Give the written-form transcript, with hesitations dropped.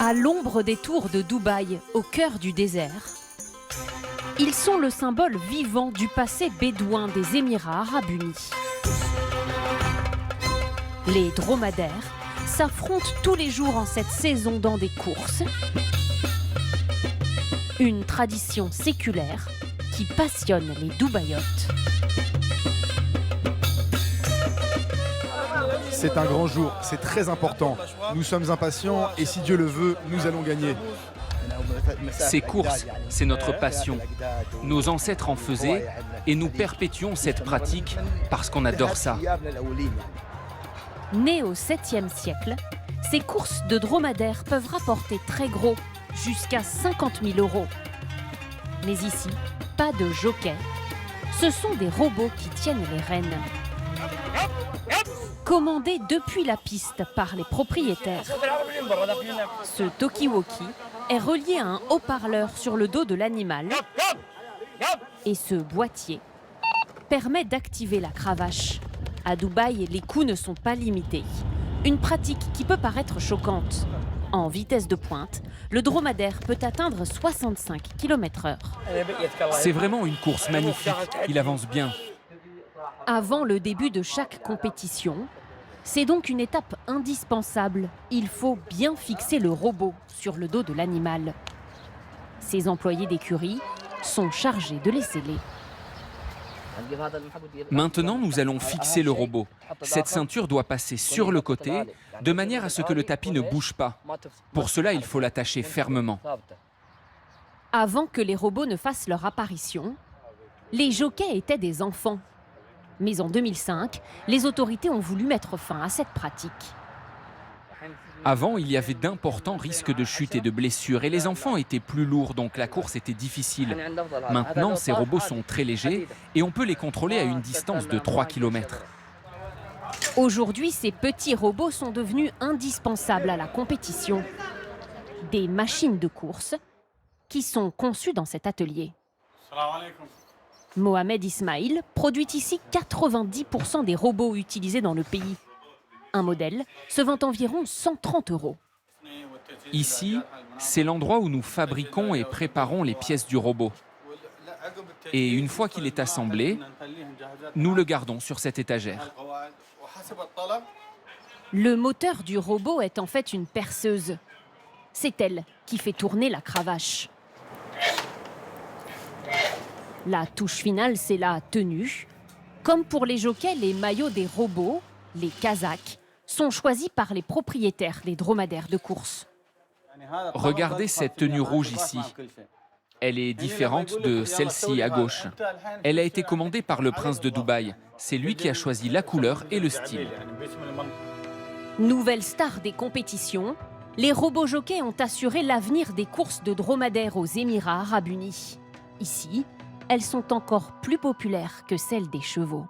À l'ombre des tours de Dubaï, au cœur du désert, ils sont le symbole vivant du passé bédouin des Émirats arabes unis. Les dromadaires s'affrontent tous les jours en cette saison dans des courses. Une tradition séculaire qui passionne les Dubaïotes. C'est un grand jour, c'est très important. Nous sommes impatients et si Dieu le veut, nous allons gagner. Ces courses, c'est notre passion. Nos ancêtres en faisaient et nous perpétuons cette pratique parce qu'on adore ça. Nées au 7e siècle, ces courses de dromadaires peuvent rapporter très gros, jusqu'à 50 000 €. Mais ici, pas de jockey. Ce sont des robots qui tiennent les rênes. Commandés depuis la piste par les propriétaires, ce talkie-walkie est relié à un haut-parleur sur le dos de l'animal et ce boîtier permet d'activer la cravache. À Dubaï, les coups ne sont pas limités. Une pratique qui peut paraître choquante. En vitesse de pointe, le dromadaire peut atteindre 65 km/h. C'est vraiment une course magnifique. Il avance bien. Avant le début de chaque compétition, c'est donc une étape indispensable. Il faut bien fixer le robot sur le dos de l'animal. Ces employés d'écurie sont chargés de les sceller. Maintenant, nous allons fixer le robot. Cette ceinture doit passer sur le côté, de manière à ce que le tapis ne bouge pas. Pour cela, il faut l'attacher fermement. Avant que les robots ne fassent leur apparition, les jockeys étaient des enfants. Mais en 2005, les autorités ont voulu mettre fin à cette pratique. Avant, il y avait d'importants risques de chute et de blessures et les enfants étaient plus lourds, donc la course était difficile. Maintenant, ces robots sont très légers et on peut les contrôler à une distance de 3 km. Aujourd'hui, ces petits robots sont devenus indispensables à la compétition. Des machines de course qui sont conçues dans cet atelier. Mohamed Ismail produit ici 90% des robots utilisés dans le pays. Un modèle se vend environ 130 €. Ici, c'est l'endroit où nous fabriquons et préparons les pièces du robot. Et une fois qu'il est assemblé, nous le gardons sur cette étagère. Le moteur du robot est en fait une perceuse. C'est elle qui fait tourner la cravache. La touche finale, c'est la tenue. Comme pour les jockeys, les maillots des robots, les kazakhs, sont choisis par les propriétaires des dromadaires de course. Regardez cette tenue rouge ici. Elle est différente de celle-ci à gauche. Elle a été commandée par le prince de Dubaï. C'est lui qui a choisi la couleur et le style. Nouvelle star des compétitions, les robots jockeys ont assuré l'avenir des courses de dromadaires aux Émirats arabes unis. Ici, elles sont encore plus populaires que celles des chevaux.